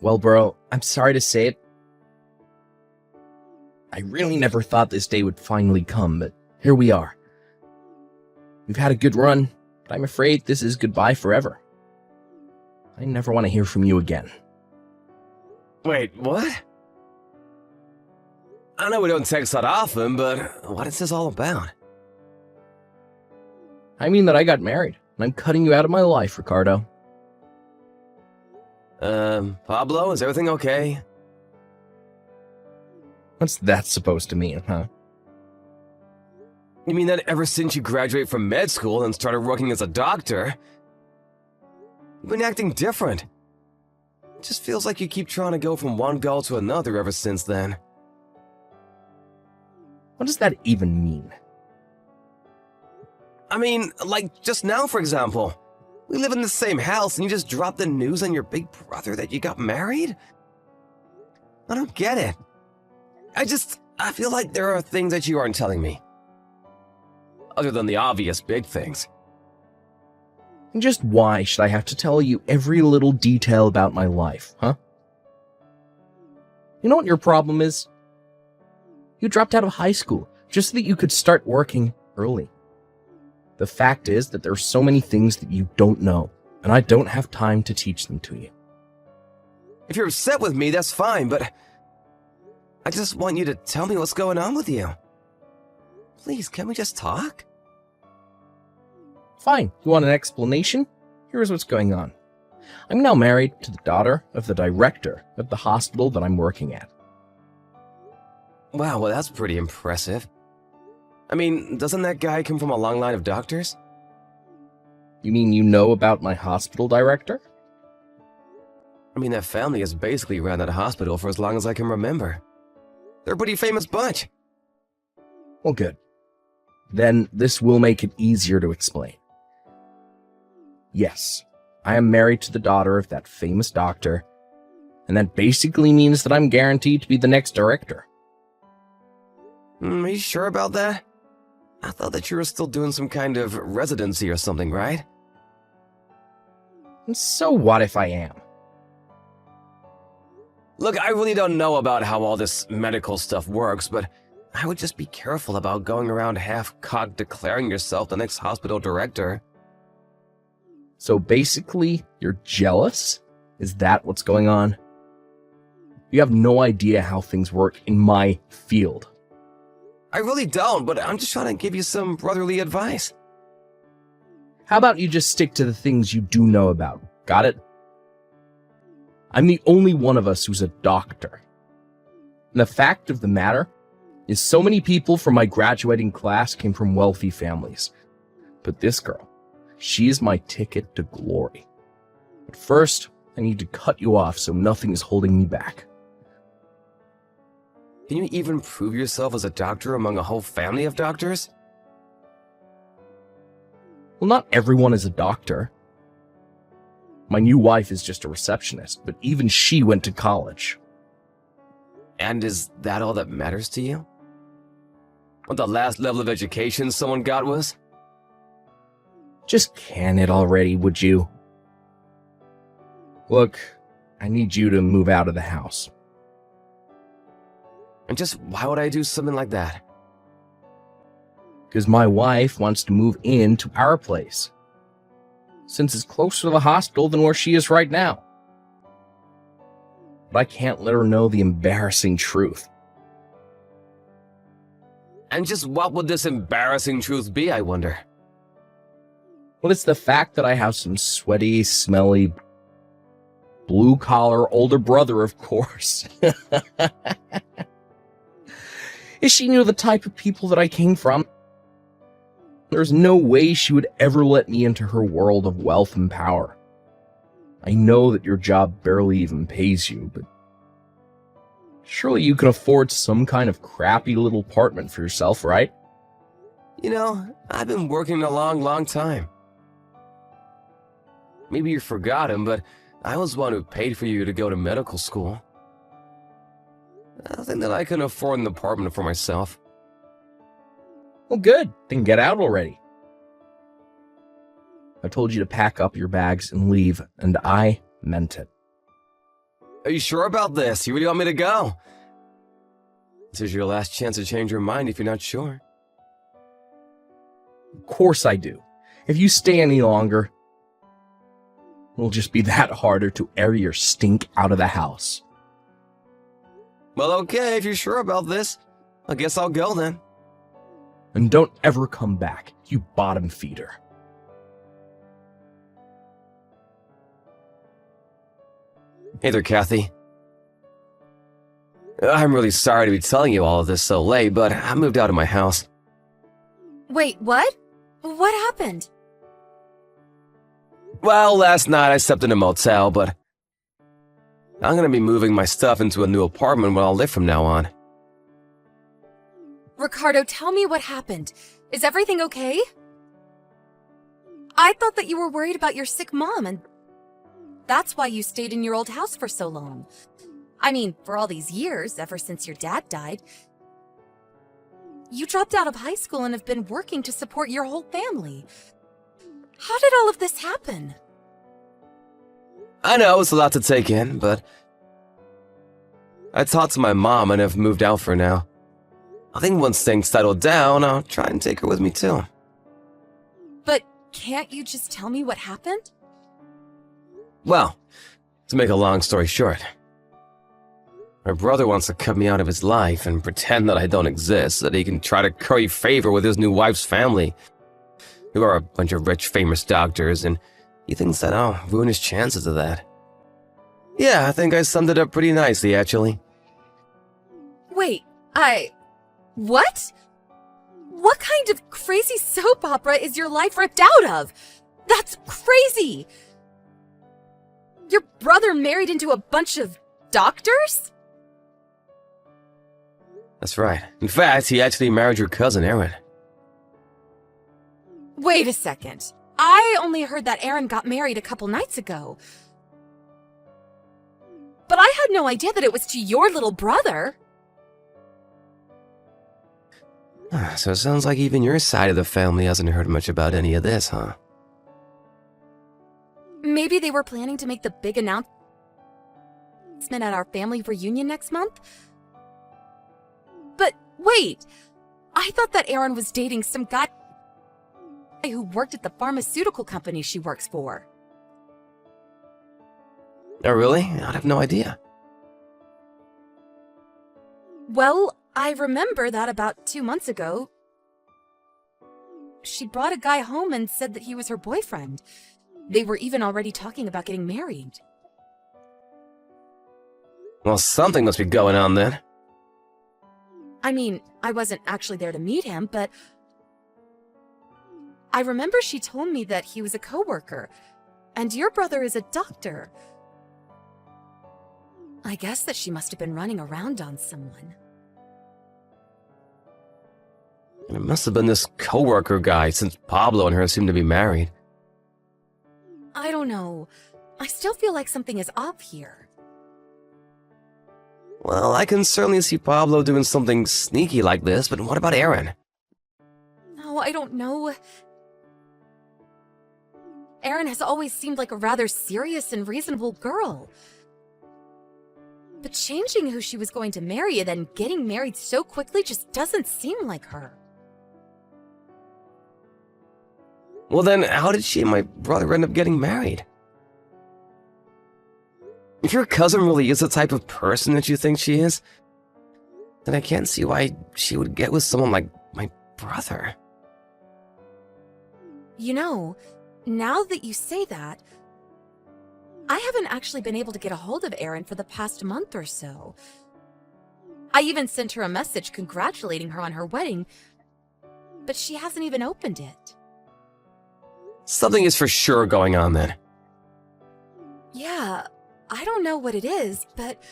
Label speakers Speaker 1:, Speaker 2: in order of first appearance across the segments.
Speaker 1: Well, bro, I'm sorry to say it. I really never thought this day would finally come, but here we are. We've had a good run, but I'm afraid this is goodbye forever. I never want to hear from you again.
Speaker 2: Wait, what? I know we don't text that often, but what is this all about?
Speaker 1: I mean that I got married, and I'm cutting you out of my life, Ricardo.
Speaker 2: Pablo, is everything okay?
Speaker 1: What's that supposed to mean, huh?
Speaker 2: You mean that ever since you graduated from med school and started working as a doctor, you've been acting different. It just feels like you keep trying to go from one goal to another ever since then.
Speaker 1: What does that even mean?
Speaker 2: I mean, like just now, for example. We live in the same house and you just dropped the news on your big brother that you got married? I don't get it. I feel like there are things that you aren't telling me. Other than the obvious big things.
Speaker 1: And just why should I have to tell you every little detail about my life, huh? You know what your problem is? You dropped out of high school just so that you could start working early. The fact is that there are so many things that you don't know, and I don't have time to teach them to you.
Speaker 2: If you're upset with me, that's fine, but I just want you to tell me what's going on with you. Please, can we just talk?
Speaker 1: Fine, you want an explanation? Here's what's going on. I'm now married to the daughter of the director of the hospital that I'm working at.
Speaker 2: Wow, well that's pretty impressive. I mean, doesn't that guy come from a long line of doctors?
Speaker 1: You mean you know about my hospital director?
Speaker 2: I mean, that family has basically ran that hospital for as long as I can remember. They're a pretty famous bunch.
Speaker 1: Well, good. Then this will make it easier to explain. Yes, I am married to the daughter of that famous doctor, and that basically means that I'm guaranteed to be the next director.
Speaker 2: Are you sure about that? I thought that you were still doing some kind of residency or something, right?
Speaker 1: And so what if I am?
Speaker 2: Look, I really don't know about how all this medical stuff works, but I would just be careful about going around half-cocked declaring yourself the next hospital director.
Speaker 1: So basically, you're jealous? Is that what's going on? You have no idea how things work in my field.
Speaker 2: I really don't, but I'm just trying to give you some brotherly advice.
Speaker 1: How about you just stick to the things you do know about? Got it? I'm the only one of us who's a doctor. And the fact of the matter is so many people from my graduating class came from wealthy families. But this girl, she is my ticket to glory. But first, I need to cut you off so nothing is holding me back.
Speaker 2: Can you even prove yourself as a doctor among a whole family of doctors?
Speaker 1: Well, not everyone is a doctor. My new wife is just a receptionist, but even she went to college.
Speaker 2: And is that all that matters to you? What the last level of education someone got was?
Speaker 1: Just can it already, would you? Look, I need you to move out of the house.
Speaker 2: And just why would I do something like that?
Speaker 1: Because my wife wants to move into our place, since it's closer to the hospital than where she is right now. But I can't let her know the embarrassing truth.
Speaker 2: And just what would this embarrassing truth be, I wonder?
Speaker 1: Well, it's the fact that I have some sweaty, smelly, blue-collar older brother, of course. If she knew the type of people that I came from, there's no way she would ever let me into her world of wealth and power. I know that your job barely even pays you, but surely you can afford some kind of crappy little apartment for yourself, right?
Speaker 2: You know, I've been working a long time. Maybe you forgot him, but I was the one who paid for you to go to medical school. I think that I can afford an apartment for myself.
Speaker 1: Well, good. Then get out already. I told you to pack up your bags and leave, and I meant it.
Speaker 2: Are you sure about this? You really want me to go? This is your last chance to change your mind if you're not sure.
Speaker 1: Of course I do. If you stay any longer, it'll just be that harder to air your stink out of the house.
Speaker 2: Well, okay, if you're sure about this, I guess I'll go then.
Speaker 1: And don't ever come back, you bottom feeder.
Speaker 2: Hey there, Kathy. I'm really sorry to be telling you all of this so late, but I moved out of my house.
Speaker 3: Wait, what? What happened?
Speaker 2: Well, last night I slept in a motel, but I'm gonna be moving my stuff into a new apartment where I'll live from now on.
Speaker 3: Ricardo, tell me what happened. Is everything okay? I thought that you were worried about your sick mom, and that's why you stayed in your old house for so long. I mean, for all these years, ever since your dad died. You dropped out of high school and have been working to support your whole family. How did all of this happen?
Speaker 2: I know it's a lot to take in, but I talked to my mom and have moved out for now. I think once things settle down, I'll try and take her with me too.
Speaker 3: But can't you just tell me what happened?
Speaker 2: Well, to make a long story short, my brother wants to cut me out of his life and pretend that I don't exist so that he can try to curry favor with his new wife's family, who are a bunch of rich, famous doctors, and he thinks that I'll ruin his chances of that. Yeah, I think I summed it up pretty nicely, actually.
Speaker 3: Wait, What? What kind of crazy soap opera is your life ripped out of? That's crazy! Your brother married into a bunch of doctors?
Speaker 2: That's right. In fact, he actually married your cousin, Aaron.
Speaker 3: Wait a second. I only heard that Aaron got married a couple nights ago. But I had no idea that it was to your little brother.
Speaker 2: So it sounds like even your side of the family hasn't heard much about any of this, huh?
Speaker 3: Maybe they were planning to make the big announcement at our family reunion next month? But wait! I thought that Aaron was dating some guy who worked at the pharmaceutical company she works for.
Speaker 2: Oh, really? I have no idea.
Speaker 3: Well, I remember that about 2 months ago, she brought a guy home and said that he was her boyfriend. They were even already talking about getting married.
Speaker 2: Well, something must be going on then.
Speaker 3: I mean, I wasn't actually there to meet him, but I remember she told me that he was a coworker, and your brother is a doctor. I guess that she must have been running around on someone.
Speaker 2: It must have been this coworker guy, since Pablo and her seem to be married.
Speaker 3: I don't know. I still feel like something is off here.
Speaker 2: Well, I can certainly see Pablo doing something sneaky like this, but what about Aaron?
Speaker 3: Oh, I don't know. Erin has always seemed like a rather serious and reasonable girl. But changing who she was going to marry and then getting married so quickly just doesn't seem like her.
Speaker 2: Well then, how did she and my brother end up getting married? If your cousin really is the type of person that you think she is, then I can't see why she would get with someone like my brother.
Speaker 3: You know, now that you say that, I haven't actually been able to get a hold of Erin for the past month or so. I even sent her a message congratulating her on her wedding, but she hasn't even opened it.
Speaker 2: Something is for sure going on then.
Speaker 3: Yeah, I don't know what it is, but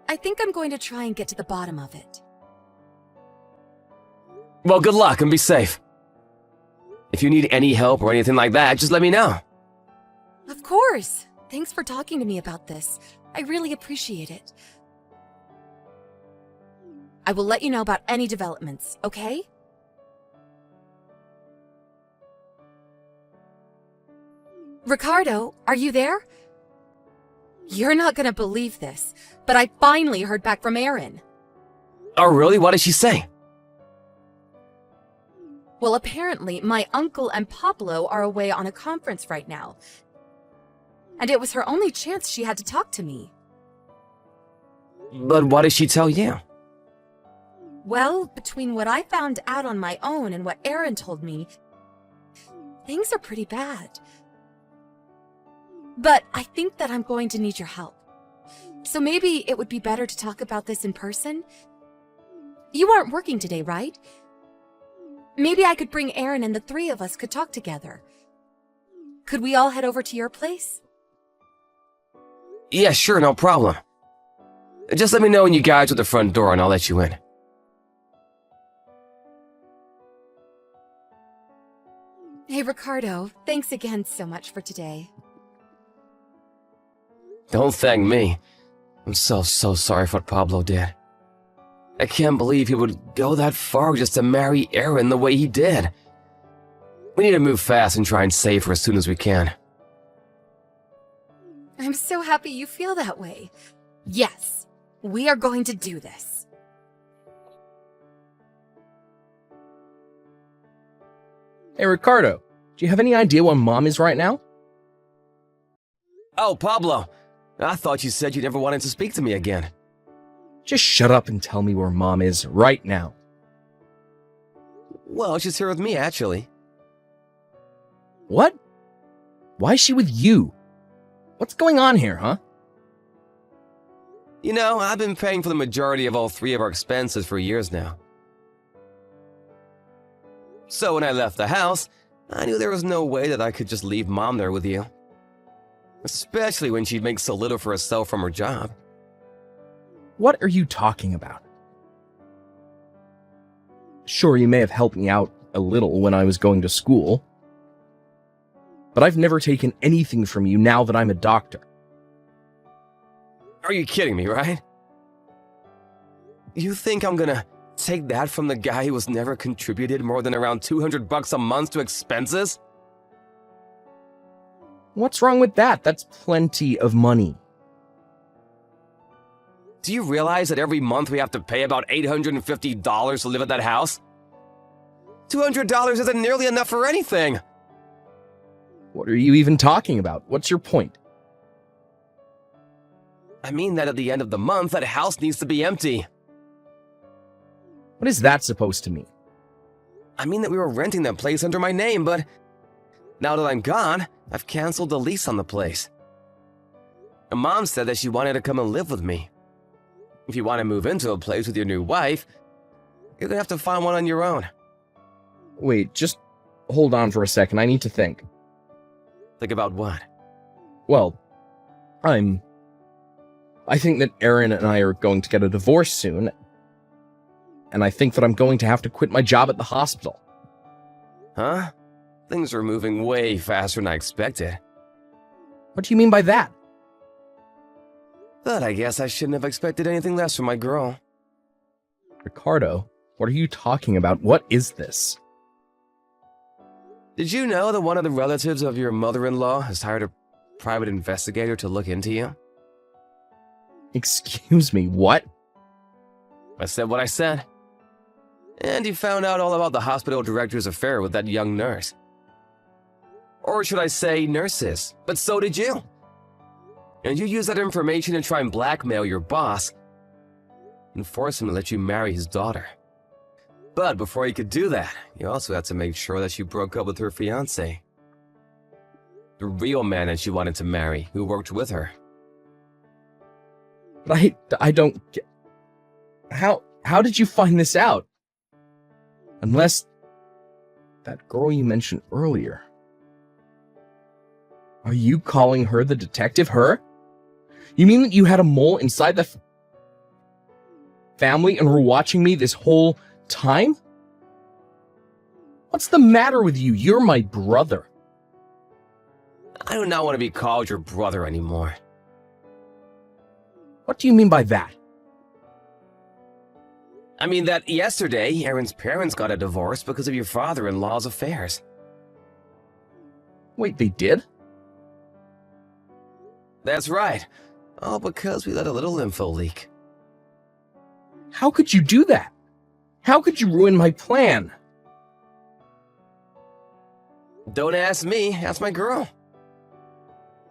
Speaker 3: I think I'm going to try and get to the bottom of it.
Speaker 2: Well, good luck and be safe. If you need any help or anything like that, just let me know.
Speaker 3: Of course! Thanks for talking to me about this. I really appreciate it. I will let you know about any developments, okay? Ricardo, are you there? You're not gonna believe this, but I finally heard back from Erin.
Speaker 2: Oh, really? What did she say?
Speaker 3: Well, apparently, my uncle and Pablo are away on a conference right now. And it was her only chance she had to talk to me.
Speaker 2: But what did she tell you?
Speaker 3: Well, between what I found out on my own and what Erin told me, things are pretty bad. But I think that I'm going to need your help. So maybe it would be better to talk about this in person? You aren't working today, right? Maybe I could bring Erin and the three of us could talk together. Could we all head over to your place?
Speaker 2: Yeah, sure, no problem. Just let me know when you guys are at the front door and I'll let you in.
Speaker 3: Hey, Ricardo, thanks again so much for today.
Speaker 2: Don't thank me. I'm so sorry for what Pablo did. I can't believe he would go that far just to marry Erin the way he did. We need to move fast and try and save her as soon as we can.
Speaker 3: I'm so happy you feel that way. Yes, we are going to do this.
Speaker 1: Hey, Ricardo, do you have any idea where Mom is right now?
Speaker 2: Oh, Pablo. I thought you said you never wanted to speak to me again.
Speaker 1: Just shut up and tell me where Mom is right now.
Speaker 2: Well, she's here with me, actually.
Speaker 1: What? Why is she with you? What's going on here, huh?
Speaker 2: You know, I've been paying for the majority of all three of our expenses for years now. So when I left the house, I knew there was no way that I could just leave Mom there with you. Especially when she makes so little for herself from her job.
Speaker 1: What are you talking about? Sure, you may have helped me out a little when I was going to school, but I've never taken anything from you now that I'm a doctor.
Speaker 2: Are you kidding me, right? You think I'm gonna take that from the guy who has never contributed more than around $200 a month to expenses?
Speaker 1: What's wrong with that? That's plenty of money.
Speaker 2: Do you realize that every month we have to pay about $850 to live at that house? $200 isn't nearly enough for anything.
Speaker 1: What are you even talking about? What's your point?
Speaker 2: I mean that at the end of the month, that house needs to be empty.
Speaker 1: What is that supposed to mean?
Speaker 2: I mean that we were renting that place under my name, but now that I'm gone, I've canceled the lease on the place. And Mom said that she wanted to come and live with me. If you want to move into a place with your new wife, you're gonna have to find one on your own.
Speaker 1: Wait, just hold on for a second. I need to think.
Speaker 2: Think about what?
Speaker 1: Well, I think that Erin and I are going to get a divorce soon, and I think that I'm going to have to quit my job at the hospital.
Speaker 2: Huh? Things are moving way faster than I expected.
Speaker 1: What do you mean by that?
Speaker 2: But I guess I shouldn't have expected anything less from my girl.
Speaker 1: Ricardo, what are you talking about? What is this?
Speaker 2: Did you know that one of the relatives of your mother-in-law has hired a private investigator to look into you?
Speaker 1: Excuse me, what?
Speaker 2: I said what I said. And he found out all about the hospital director's affair with that young nurse. Or should I say nurses, but so did you. And you used that information to try and blackmail your boss and force him to let you marry his daughter. But before you could do that, you also had to make sure that she broke up with her fiancé. The real man that she wanted to marry, who worked with her.
Speaker 1: But I don't get... How did you find this out? Unless that girl you mentioned earlier. Are you calling her the detective? Her? You mean that you had a mole inside the family and were watching me this whole time? What's the matter with you? You're my brother.
Speaker 2: I do not want to be called your brother anymore.
Speaker 1: What do you mean by that?
Speaker 2: I mean that yesterday, Erin's parents got a divorce because of your father-in-law's affairs.
Speaker 1: Wait, they did?
Speaker 2: That's right. All because we let a little info leak.
Speaker 1: How could you do that? How could you ruin my plan?
Speaker 2: Don't ask me, ask my girl.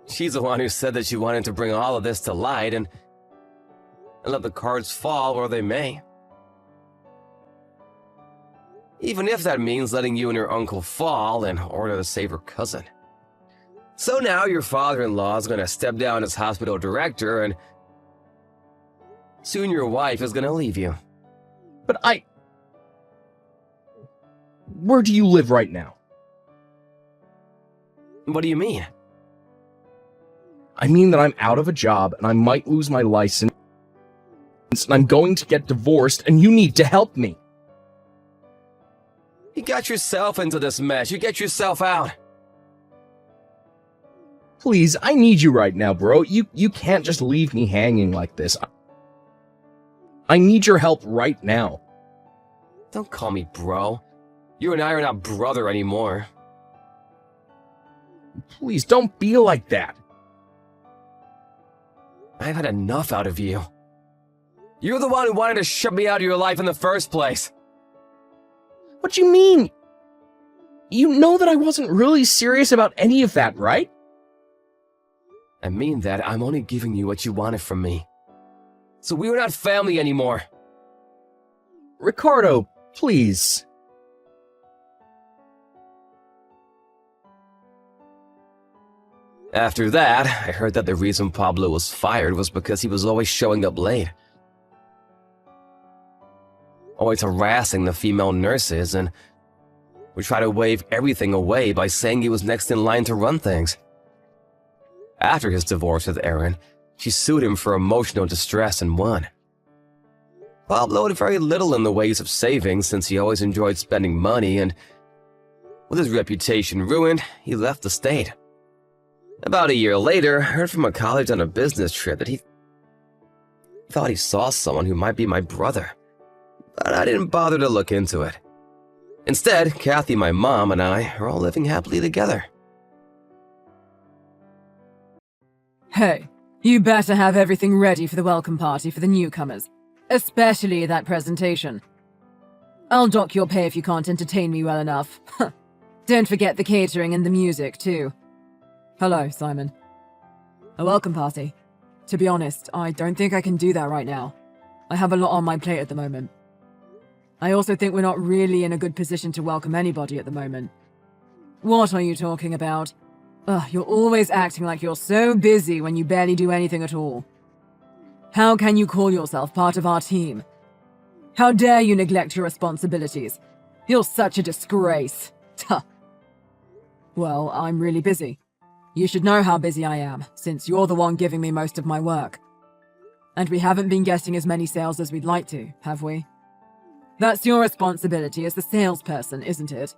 Speaker 2: She's the one who said that she wanted to bring all of this to light and let the cards fall where they may. Even if that means letting you and your uncle fall in order to save her cousin. So now your father-in-law is going to step down as hospital director, and soon your wife is going to leave you.
Speaker 1: But Where do you live right now?
Speaker 2: What do you mean?
Speaker 1: I mean that I'm out of a job and I might lose my license and I'm going to get divorced and you need to help me.
Speaker 2: You got yourself into this mess. You get yourself out.
Speaker 1: Please, I need you right now, bro. You can't just leave me hanging like this. I need your help right now.
Speaker 2: Don't call me bro. You and I are not brother anymore.
Speaker 1: Please, don't be like that.
Speaker 2: I've had enough out of you. You're the one who wanted to shut me out of your life in the first place.
Speaker 1: What do you mean? You know that I wasn't really serious about any of that, right?
Speaker 2: I mean that I'm only giving you what you wanted from me. So we're not family anymore.
Speaker 1: Ricardo, please.
Speaker 2: After that, I heard that the reason Pablo was fired was because he was always showing up late. Always harassing the female nurses and would try to wave everything away by saying he was next in line to run things. After his divorce with Erin, she sued him for emotional distress and won. Pablo had very little in the ways of savings since he always enjoyed spending money, and with his reputation ruined, he left the state. About a year later, I heard from a college on a business trip that he thought he saw someone who might be my brother, but I didn't bother to look into it. Instead, Kathy, my mom, and I are all living happily together.
Speaker 4: Hey, you better have everything ready for the welcome party for the newcomers, especially that presentation. I'll dock your pay if you can't entertain me well enough. Don't forget the catering and the music, too. Hello, Simon. A welcome party. To be honest, I don't think I can do that right now. I have a lot on my plate at the moment. I also think we're not really in a good position to welcome anybody at the moment. What are you talking about? You're always acting like you're so busy when you barely do anything at all. How can you call yourself part of our team? How dare you neglect your responsibilities? You're such a disgrace. Tuh. Well, I'm really busy. You should know how busy I am, since you're the one giving me most of my work. And we haven't been getting as many sales as we'd like to, have we? That's your responsibility as the salesperson, isn't it?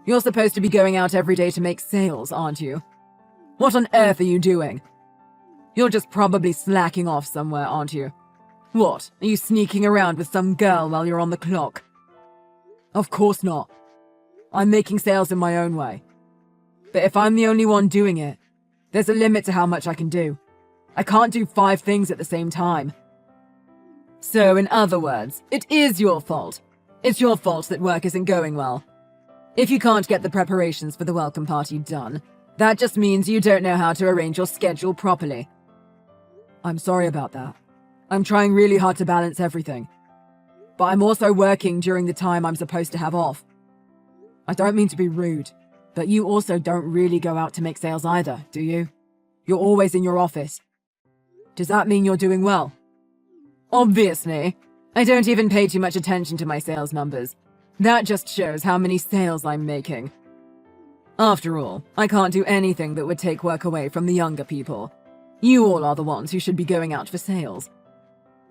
Speaker 4: You're supposed to be going out every day to make sales, aren't you? What on earth are you doing? You're just probably slacking off somewhere, aren't you? What, are you sneaking around with some girl while you're on the clock? Of course not. I'm making sales in my own way. But if I'm the only one doing it, there's a limit to how much I can do. I can't do 5 things at the same time. So, in other words, it is your fault. It's your fault that work isn't going well. If you can't get the preparations for the welcome party done, that just means you don't know how to arrange your schedule properly. I'm sorry about that. I'm trying really hard to balance everything. But I'm also working during the time I'm supposed to have off. I don't mean to be rude, but you also don't really go out to make sales either, do you? You're always in your office. Does that mean you're doing well? Obviously. I don't even pay too much attention to my sales numbers. That just shows how many sales I'm making. After all, I can't do anything that would take work away from the younger people. You all are the ones who should be going out for sales.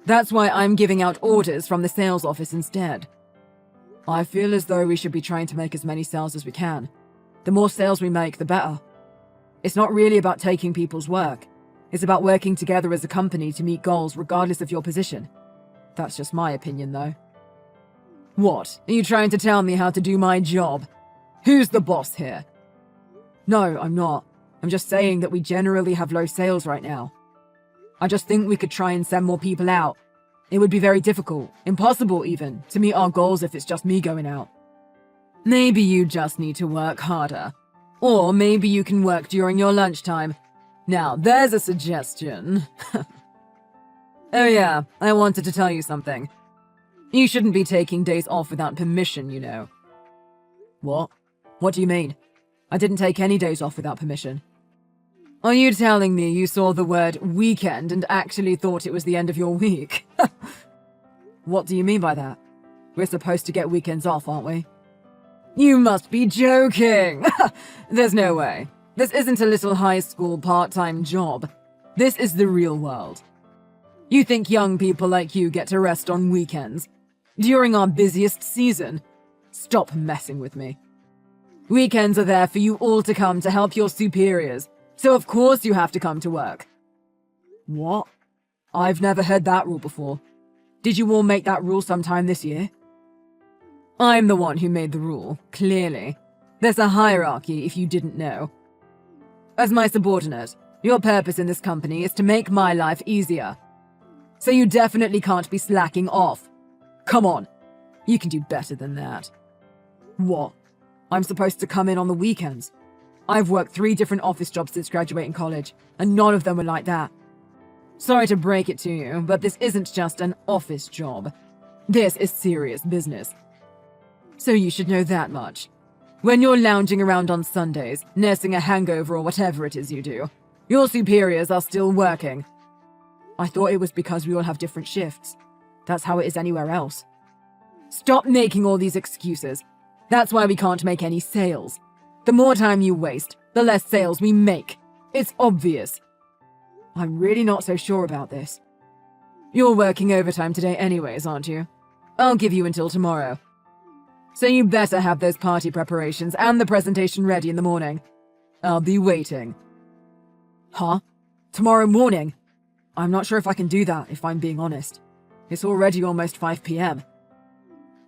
Speaker 4: That's why I'm giving out orders from the sales office instead. I feel as though we should be trying to make as many sales as we can. The more sales we make, the better. It's not really about taking people's work. It's about working together as a company to meet goals regardless of your position. That's just my opinion, though. What? Are you trying to tell me how to do my job? Who's the boss here? No, I'm not. I'm just saying that we generally have low sales right now. I just think we could try and send more people out. It would be very difficult, impossible even, to meet our goals if it's just me going out. Maybe you just need to work harder. Or maybe you can work during your lunchtime. Now, there's a suggestion. Oh yeah, I wanted to tell you something. You shouldn't be taking days off without permission, you know. What? What do you mean? I didn't take any days off without permission. Are you telling me you saw the word weekend and actually thought it was the end of your week? What do you mean by that? We're supposed to get weekends off, aren't we? You must be joking! There's no way. This isn't a little high school part-time job. This is the real world. You think young people like you get to rest on weekends? During our busiest season? Stop messing with me. Weekends are there for you all to come to help your superiors, so of course you have to come to work. What? I've never heard that rule before. Did you all make that rule sometime this year? I'm the one who made the rule, clearly. There's a hierarchy if you didn't know. As my subordinate, your purpose in this company is to make my life easier. So you definitely can't be slacking off. Come on, you can do better than that. What? I'm supposed to come in on the weekends? I've worked 3 different office jobs since graduating college, and none of them were like that. Sorry to break it to you, but this isn't just an office job. This is serious business. So you should know that much. When you're lounging around on Sundays, nursing a hangover or whatever it is you do, your superiors are still working. I thought it was because we all have different shifts. That's how it is anywhere else. Stop making all these excuses. That's why we can't make any sales. The more time you waste, the less sales we make. It's obvious. I'm really not so sure about this. You're working overtime today anyways, aren't you? I'll give you until tomorrow. So you better have those party preparations and the presentation ready in the morning. I'll be waiting. Huh? Tomorrow morning? I'm not sure if I can do that, if I'm being honest. It's already almost 5 p.m.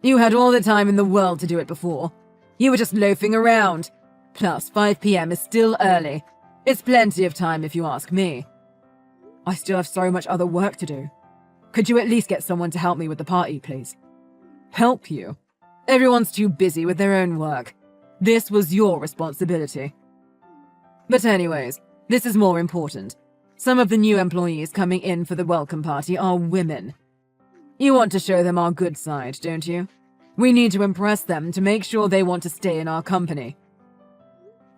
Speaker 4: You had all the time in the world to do it before. You were just loafing around. Plus, 5 p.m. is still early. It's plenty of time if you ask me. I still have so much other work to do. Could you at least get someone to help me with the party, please? Help you? Everyone's too busy with their own work. This was your responsibility. But anyways, this is more important. Some of the new employees coming in for the welcome party are women. You want to show them our good side, don't you? We need to impress them to make sure they want to stay in our company.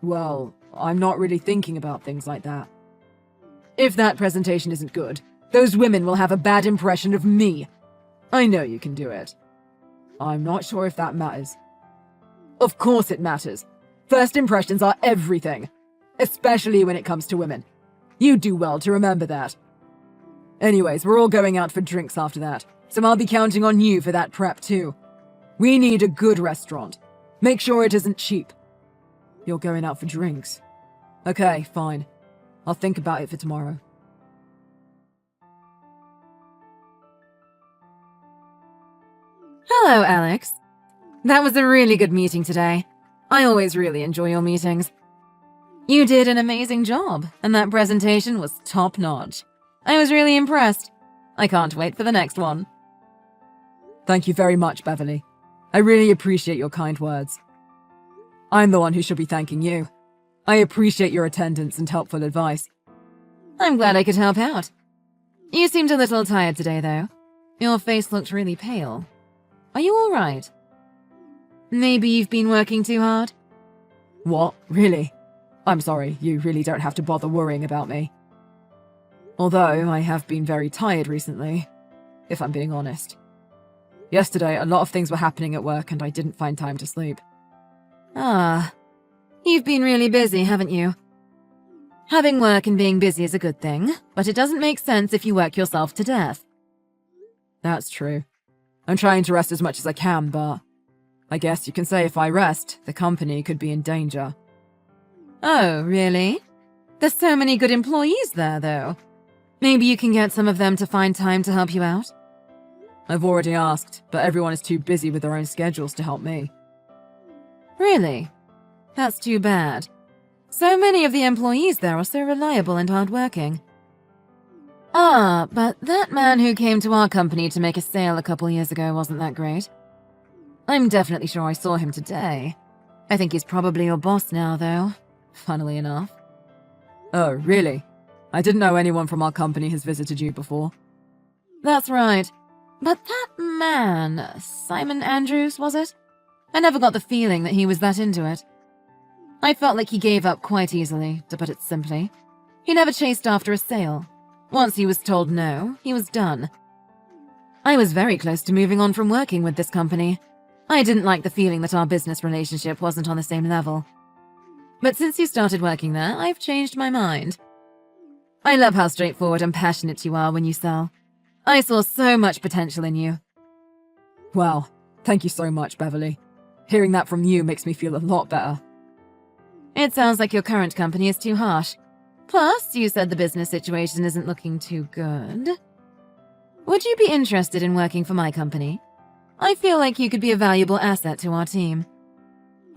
Speaker 4: Well, I'm not really thinking about things like that. If that presentation isn't good, those women will have a bad impression of me. I know you can do it. I'm not sure if that matters. Of course it matters. First impressions are everything, especially when it comes to women. You do well to remember that. Anyways, we're all going out for drinks after that, so I'll be counting on you for that prep too. We need a good restaurant. Make sure it isn't cheap. You're going out for drinks. Okay, fine. I'll think about it for tomorrow. Hello, Alex. That was a really good meeting today. I always really enjoy your meetings. You did an amazing job, and that presentation was top-notch. I was really impressed. I can't wait for the next one. Thank you very much, Beverly. I really appreciate your kind words. I'm the one who should be thanking you. I appreciate your attendance and helpful advice. I'm glad I could help out. You seemed a little tired today, though. Your face looked really pale. Are you all right? Maybe you've been working too hard? What? Really? I'm sorry, you really don't have to bother worrying about me. Although I have been very tired recently, if I'm being honest. Yesterday, a lot of things were happening at work and I didn't find time to sleep. Ah, you've been really busy, haven't you? Having work and being busy is a good thing, but it doesn't make sense if you work yourself to death. That's true. I'm trying to rest as much as I can, but I guess you can say if I rest, the company could be in danger. Oh, really? There's so many good employees there, though. Maybe you can get some of them to find time to help you out? I've already asked, but everyone is too busy with their own schedules to help me. Really? That's too bad. So many of the employees there are so reliable and hardworking. Ah, but that man who came to our company to make a sale a couple years ago wasn't that great. I'm definitely sure I saw him today. I think he's probably your boss now, though, funnily enough. Oh, really? I didn't know anyone from our company has visited you before. That's right. But that man, Simon Andrews, was it? I never got the feeling that he was that into it. I felt like he gave up quite easily, to put it simply. He never chased after a sale. Once he was told no, he was done. I was very close to moving on from working with this company. I didn't like the feeling that our business relationship wasn't on the same level. But since you started working there, I've changed my mind. I love how straightforward and passionate you are when you sell. I saw so much potential in you. Wow, thank you so much, Beverly. Hearing that from you makes me feel a lot better. It sounds like your current company is too harsh. Plus, you said the business situation isn't looking too good. Would you be interested in working for my company? I feel like you could be a valuable asset to our team.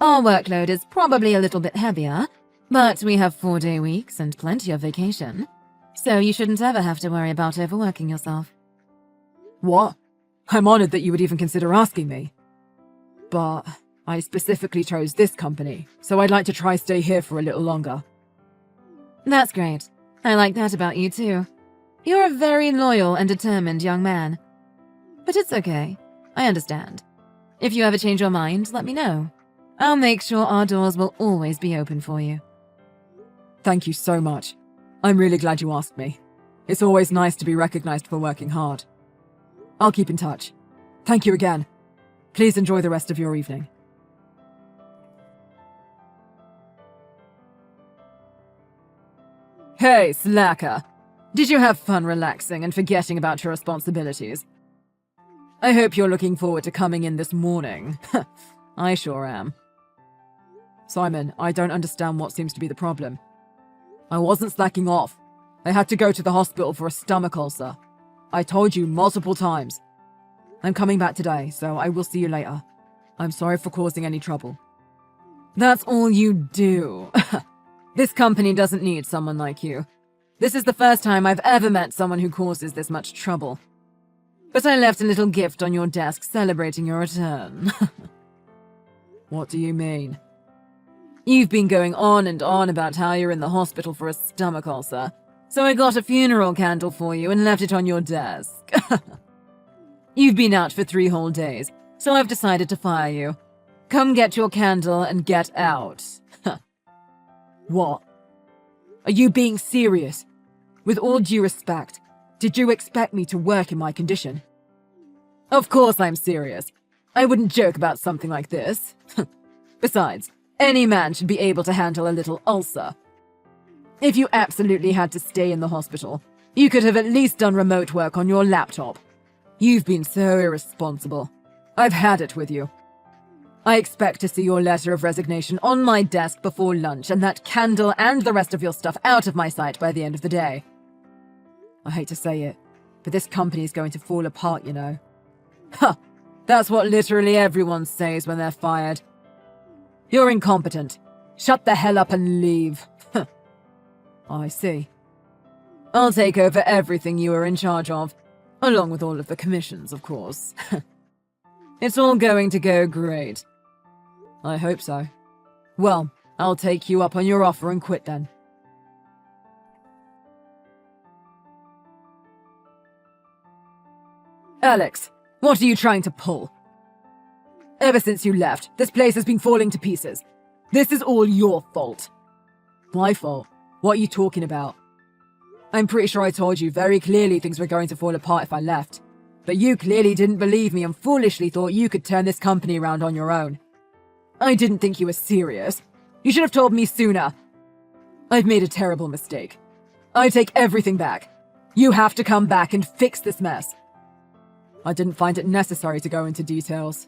Speaker 4: Our workload is probably a little bit heavier, but we have 4-day weeks and plenty of vacation. So you shouldn't ever have to worry about overworking yourself. What? I'm honored that you would even consider asking me. But I specifically chose this company, so I'd like to try stay here for a little longer. That's great. I like that about you too. You're a very loyal and determined young man. But it's okay. I understand. If you ever change your mind, let me know. I'll make sure our doors will always be open for you. Thank you so much. I'm really glad you asked me. It's always nice to be recognized for working hard. I'll keep in touch. Thank you again. Please enjoy the rest of your evening. Hey, slacker. Did you have fun relaxing and forgetting about your responsibilities? I hope you're looking forward to coming in this morning. I sure am. Simon, I don't understand what seems to be the problem. I wasn't slacking off. I had to go to the hospital for a stomach ulcer. I told you multiple times. I'm coming back today, so I will see you later. I'm sorry for causing any trouble. That's all you do. This company doesn't need someone like you. This is the first time I've ever met someone who causes this much trouble. But I left a little gift on your desk celebrating your return. What do you mean? You've been going on and on about how you're in the hospital for a stomach ulcer, so I got a funeral candle for you and left it on your desk. You've been out for 3 whole days, so I've decided to fire you. Come get your candle and get out. What? Are you being serious? With all due respect, did you expect me to work in my condition? Of course I'm serious. I wouldn't joke about something like this. Besides, any man should be able to handle a little ulcer. If you absolutely had to stay in the hospital, you could have at least done remote work on your laptop. You've been so irresponsible. I've had it with you. I expect to see your letter of resignation on my desk before lunch and that candle and the rest of your stuff out of my sight by the end of the day. I hate to say it, but this company's going to fall apart, you know. Huh, that's what literally everyone says when they're fired. You're incompetent. Shut the hell up and leave. I see. I'll take over everything you are in charge of, along with all of the commissions, of course. It's all going to go great. I hope so. Well, I'll take you up on your offer and quit then. Alex, what are you trying to pull? Ever since you left, this place has been falling to pieces. This is all your fault. My fault? What are you talking about? I'm pretty sure I told you very clearly things were going to fall apart if I left. But you clearly didn't believe me and foolishly thought you could turn this company around on your own. I didn't think you were serious. You should have told me sooner. I've made a terrible mistake. I take everything back. You have to come back and fix this mess. I didn't find it necessary to go into details.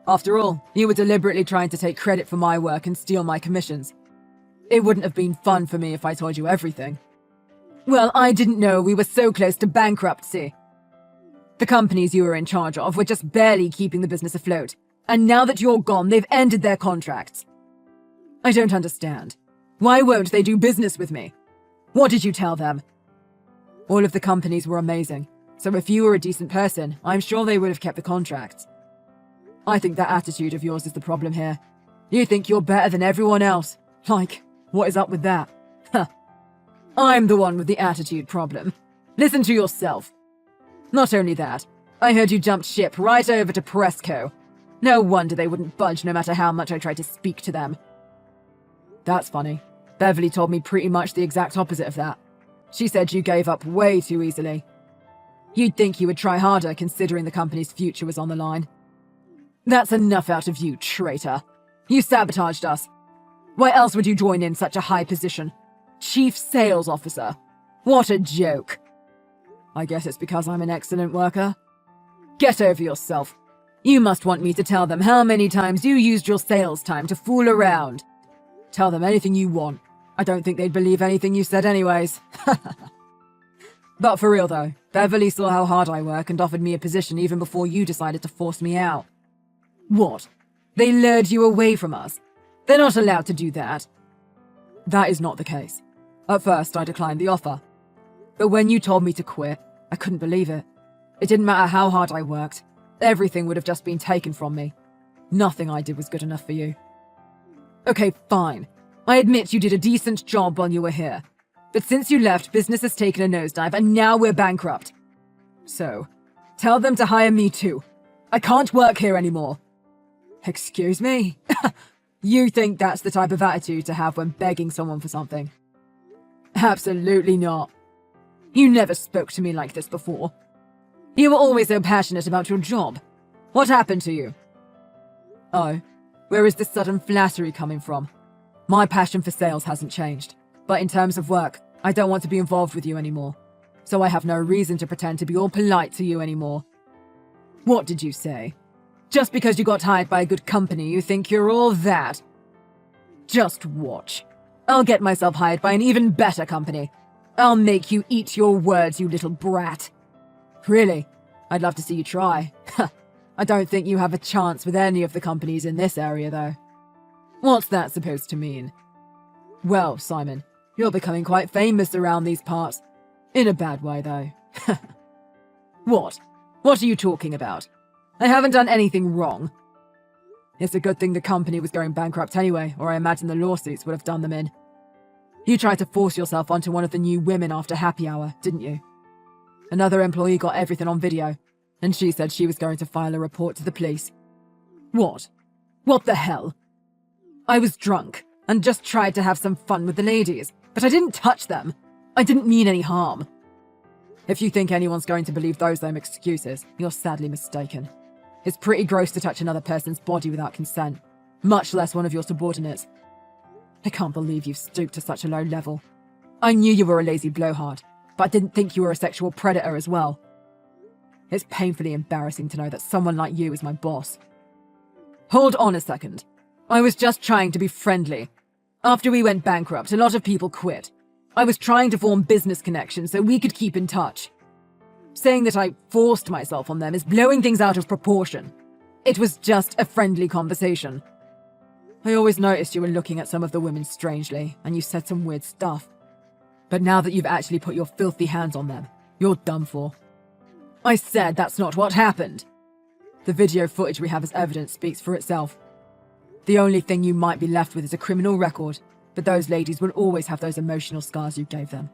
Speaker 4: After all, you were deliberately trying to take credit for my work and steal my commissions. It wouldn't have been fun for me if I told you everything. Well, I didn't know we were so close to bankruptcy. The companies you were in charge of were just barely keeping the business afloat, and now that you're gone, they've ended their contracts. I don't understand. Why won't they do business with me? What did you tell them? All of the companies were amazing, so if you were a decent person, I'm sure they would have kept the contracts. I think that attitude of yours is the problem here. You think you're better than everyone else. Like, what is up with that? Huh. I'm the one with the attitude problem. Listen to yourself. Not only that, I heard you jumped ship right over to Presco. No wonder they wouldn't budge no matter how much I tried to speak to them. That's funny. Beverly told me pretty much the exact opposite of that. She said you gave up way too easily. You'd think you would try harder considering the company's future was on the line. That's enough out of you, traitor. You sabotaged us. Why else would you join in such a high position? Chief Sales Officer. What a joke. I guess it's because I'm an excellent worker. Get over yourself. You must want me to tell them how many times you used your sales time to fool around. Tell them anything you want. I don't think they'd believe anything you said anyways. But for real though, Beverly saw how hard I work and offered me a position even before you decided to force me out. What? They lured you away from us? They're not allowed to do that. That is not the case. At first, I declined the offer. But when you told me to quit, I couldn't believe it. It didn't matter how hard I worked. Everything would have just been taken from me. Nothing I did was good enough for you. Okay, fine. I admit you did a decent job while you were here. But since you left, business has taken a nosedive and now we're bankrupt. So, tell them to hire me too. I can't work here anymore. Excuse me? You think that's the type of attitude to have when begging someone for something? Absolutely not. You never spoke to me like this before. You were always so passionate about your job. What happened to you? Oh, where is this sudden flattery coming from? My passion for sales hasn't changed, but in terms of work, I don't want to be involved with you anymore. So I have no reason to pretend to be all polite to you anymore. What did you say? Just because you got hired by a good company, you think you're all that? Just watch. I'll get myself hired by an even better company. I'll make you eat your words, you little brat. Really? I'd love to see you try. I don't think you have a chance with any of the companies in this area, though. What's that supposed to mean? Well, Simon, you're becoming quite famous around these parts. In a bad way, though. What? What are you talking about? I haven't done anything wrong. It's a good thing the company was going bankrupt anyway, or I imagine the lawsuits would have done them in. You tried to force yourself onto one of the new women after happy hour, didn't you? Another employee got everything on video, and she said she was going to file a report to the police. What? What the hell? I was drunk, and just tried to have some fun with the ladies, but I didn't touch them. I didn't mean any harm. If you think anyone's going to believe those lame excuses, you're sadly mistaken. It's pretty gross to touch another person's body without consent, much less one of your subordinates. I can't believe you've stooped to such a low level. I knew you were a lazy blowhard, but I didn't think you were a sexual predator as well. It's painfully embarrassing to know that someone like you is my boss. Hold on a second. I was just trying to be friendly. After we went bankrupt, a lot of people quit. I was trying to form business connections so we could keep in touch. Saying that I forced myself on them is blowing things out of proportion. It was just a friendly conversation. I always noticed you were looking at some of the women strangely, and you said some weird stuff. But now that you've actually put your filthy hands on them, you're done for. I said that's not what happened. The video footage we have as evidence speaks for itself. The only thing you might be left with is a criminal record, but those ladies will always have those emotional scars you gave them.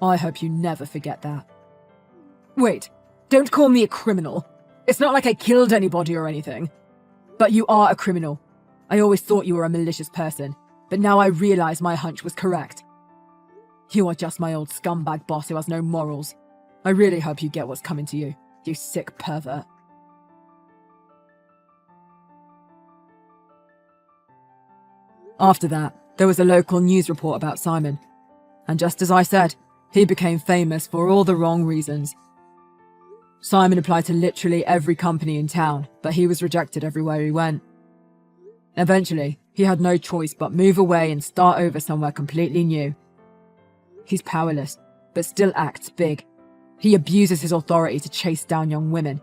Speaker 4: I hope you never forget that. Wait, don't call me a criminal. It's not like I killed anybody or anything. But you are a criminal. I always thought you were a malicious person, but now I realize my hunch was correct. You are just my old scumbag boss who has no morals. I really hope you get what's coming to you, you sick pervert. After that, there was a local news report about Simon. And just as I said, he became famous for all the wrong reasons. Simon applied to literally every company in town, but he was rejected everywhere he went. Eventually, he had no choice but move away and start over somewhere completely new. He's powerless, but still acts big. He abuses his authority to chase down young women.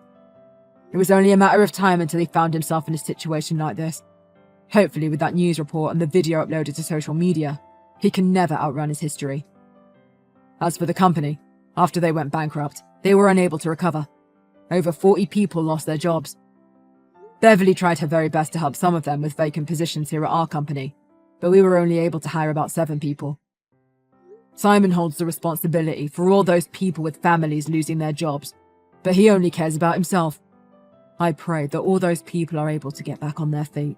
Speaker 4: It was only a matter of time until he found himself in a situation like this. Hopefully, with that news report and the video uploaded to social media, he can never outrun his history. As for the company, After they went bankrupt, they were unable to recover. Over 40 people lost their jobs. Beverly tried her very best to help some of them with vacant positions here at our company, but we were only able to hire about 7 people. Simon holds the responsibility for all those people with families losing their jobs, but he only cares about himself. I pray that all those people are able to get back on their feet.